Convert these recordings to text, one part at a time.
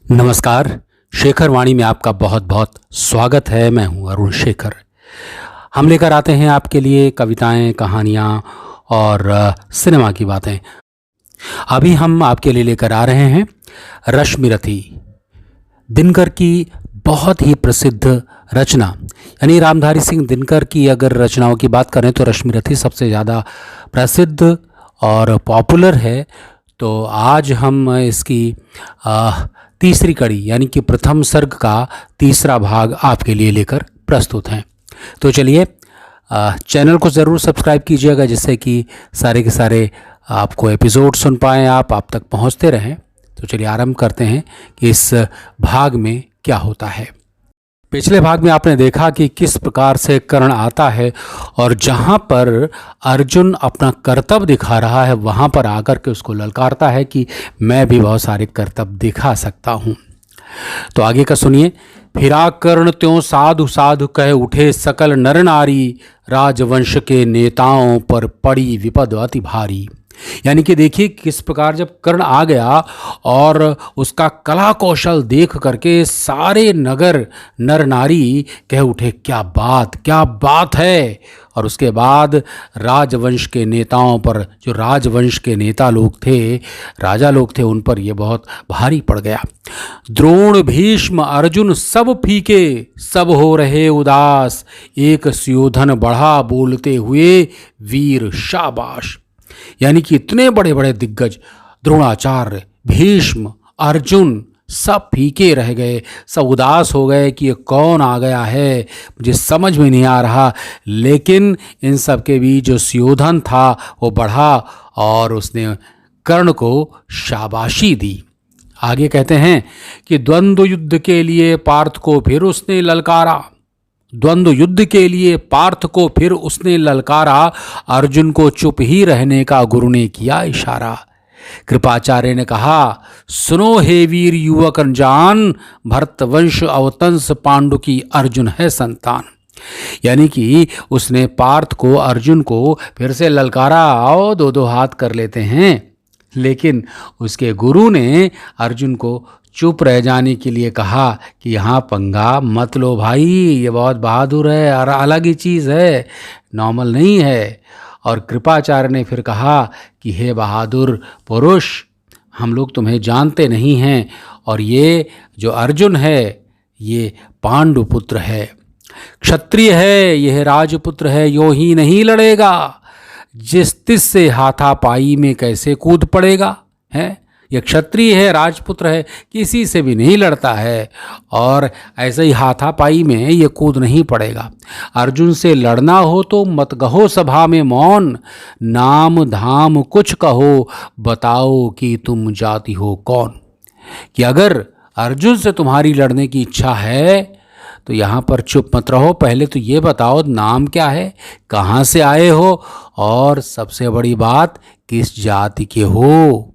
नमस्कार। शेखर वाणी में आपका बहुत बहुत स्वागत है। मैं हूं अरुण शेखर। हम लेकर आते हैं आपके लिए कविताएं, कहानियां और सिनेमा की बातें। अभी हम आपके लिए लेकर आ रहे हैं रश्मिरथी, दिनकर की बहुत ही प्रसिद्ध रचना। यानी रामधारी सिंह दिनकर की अगर रचनाओं की बात करें तो रश्मिरथी सबसे ज़्यादा प्रसिद्ध और पॉपुलर है। तो आज हम इसकी तीसरी कड़ी यानी कि प्रथम सर्ग का तीसरा भाग आपके लिए लेकर प्रस्तुत हैं। तो चलिए चैनल को ज़रूर सब्सक्राइब कीजिएगा, जिससे कि सारे के सारे आपको एपिसोड सुन पाएँ, आप तक पहुंचते रहें। तो चलिए आरंभ करते हैं कि इस भाग में क्या होता है। पिछले भाग में आपने देखा कि किस प्रकार से कर्ण आता है और जहाँ पर अर्जुन अपना कर्तव्य दिखा रहा है वहाँ पर आकर के उसको ललकारता है कि मैं भी बहुत सारे कर्तव्य दिखा सकता हूँ। तो आगे का सुनिए। फिरा कर्ण त्यों साधु साधु कह उठे सकल नर नारी, राजवंश के नेताओं पर पड़ी विपद अति भारी। यानी कि देखिए किस प्रकार जब कर्ण आ गया और उसका कला कौशल देख करके सारे नगर नर नारी कह उठे क्या बात है। और उसके बाद राजवंश के नेताओं पर, जो राजवंश के नेता लोग थे, राजा लोग थे, उन पर यह बहुत भारी पड़ गया। द्रोण भीष्म अर्जुन सब फीके, सब हो रहे उदास, एक सुयोधन बढ़ा बोलते हुए वीर शाबाश। यानी कि इतने बड़े बड़े दिग्गज द्रोणाचार्य, भीष्म, अर्जुन सब फीके रह गए, सब उदास हो गए कि ये कौन आ गया है, मुझे समझ में नहीं आ रहा। लेकिन इन सब के बीच जो सुयोधन था वो बढ़ा और उसने कर्ण को शाबाशी दी। आगे कहते हैं कि द्वंद्व युद्ध के लिए पार्थ को फिर उसने ललकारा, द्वंद्व युद्ध के लिए पार्थ को फिर उसने ललकारा, अर्जुन को चुप ही रहने का गुरु ने किया इशारा। कृपाचार्य ने कहा सुनो हे वीर युवक अनजान, भरतवंश अवतंस पांडु की अर्जुन है संतान। यानी कि उसने पार्थ को, अर्जुन को फिर से ललकारा, आओ दो दो हाथ कर लेते हैं। लेकिन उसके गुरु ने अर्जुन को चुप रह जाने के लिए कहा कि यहाँ पंगा मत लो भाई, ये बहुत बहादुर है और अलग ही चीज़ है, नॉर्मल नहीं है। और कृपाचार्य ने फिर कहा कि हे बहादुर पुरुष, हम लोग तुम्हें जानते नहीं हैं और ये जो अर्जुन है ये पांडु पुत्र है, क्षत्रिय है, यह राजपुत्र है, यूं ही नहीं लड़ेगा, जिस तिस से हाथापाई में कैसे कूद पड़ेगा है। ये क्षत्रिय है, राजपुत्र है, किसी से भी नहीं लड़ता है और ऐसे ही हाथापाई में ये कूद नहीं पड़ेगा। अर्जुन से लड़ना हो तो मत कहो सभा में मौन, नाम धाम कुछ कहो, बताओ कि तुम जाति हो कौन। कि अगर अर्जुन से तुम्हारी लड़ने की इच्छा है तो यहाँ पर चुप मत रहो, पहले तो ये बताओ नाम क्या है, कहाँ से आए हो और सबसे बड़ी बात किस जाति के हो।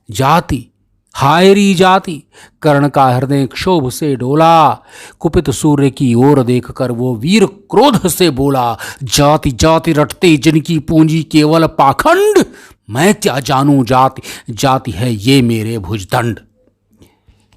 जाति, हायरी जाति। कर्ण का हृदय क्षोभ से डोला, कुपित सूर्य की ओर देखकर वो वीर क्रोध से बोला, जाति जाति रटते जिनकी पूंजी केवल पाखंड, मैं क्या जानूं जाति, जाति है ये मेरे भुजदंड।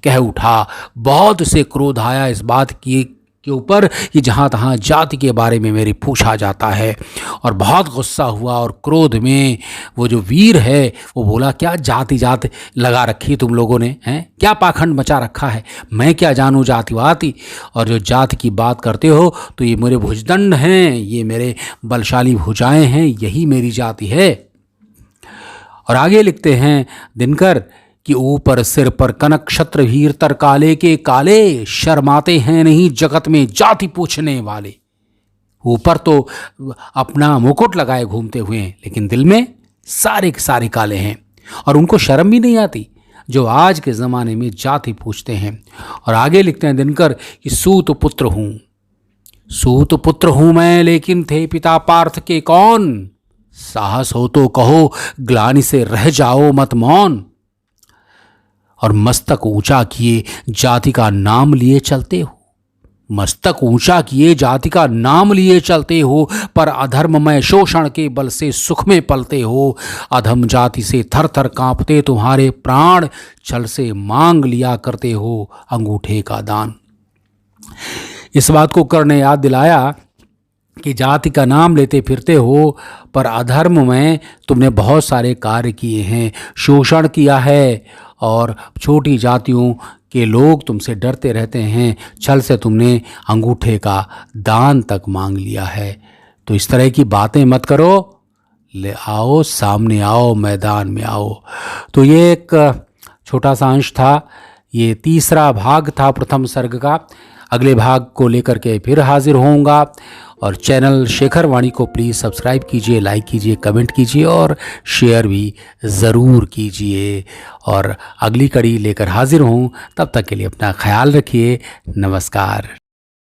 कह उठा, बहुत से क्रोध आया इस बात के ऊपर कि जहाँ तहाँ जाति के बारे में मेरी पूछा जाता है। और बहुत गुस्सा हुआ और क्रोध में वो जो वीर है वो बोला, क्या जाति जाति लगा रखी तुम लोगों ने, हैं क्या पाखंड मचा रखा है, मैं क्या जानूँ जातिवाती, और जो जाति की बात करते हो तो ये मेरे भुजदंड हैं, ये मेरे बलशाली भुजाएं हैं, यही मेरी जाति है। और आगे लिखते हैं दिनकर कि ऊपर सिर पर कनक क्षत्र वीर तर काले के काले, शर्माते हैं नहीं जगत में जाति पूछने वाले। ऊपर तो अपना मुकुट लगाए घूमते हुए हैं लेकिन दिल में सारे के सारे काले हैं और उनको शर्म भी नहीं आती जो आज के ज़माने में जाति पूछते हैं। और आगे लिखते हैं दिनकर कि सूत पुत्र हूँ मैं, लेकिन थे पिता पार्थ के कौन, साहस हो तो कहो ग्लानि से रह जाओ मत मौन। और मस्तक ऊंचा किए जाति का नाम लिए चलते हो, मस्तक ऊंचा किए जाति का नाम लिए चलते हो, पर अधर्ममय शोषण के बल से सुख में पलते हो। अधम जाति से थर थर कांपते तुम्हारे प्राण, छल से मांग लिया करते हो अंगूठे का दान। इस बात को कर्ण ने याद दिलाया कि जाति का नाम लेते फिरते हो, पर अधर्म में तुमने बहुत सारे कार्य किए हैं, शोषण किया है और छोटी जातियों के लोग तुमसे डरते रहते हैं। छल से तुमने अंगूठे का दान तक मांग लिया है। तो इस तरह की बातें मत करो, ले आओ सामने आओ, मैदान में आओ। तो ये एक छोटा सा अंश था, ये तीसरा भाग था प्रथम सर्ग का। अगले भाग को लेकर के फिर हाजिर होऊंगा। और चैनल शेखर वाणी को प्लीज़ सब्सक्राइब कीजिए, लाइक कीजिए, कमेंट कीजिए और शेयर भी ज़रूर कीजिए। और अगली कड़ी लेकर हाजिर हूँ, तब तक के लिए अपना ख्याल रखिए। नमस्कार।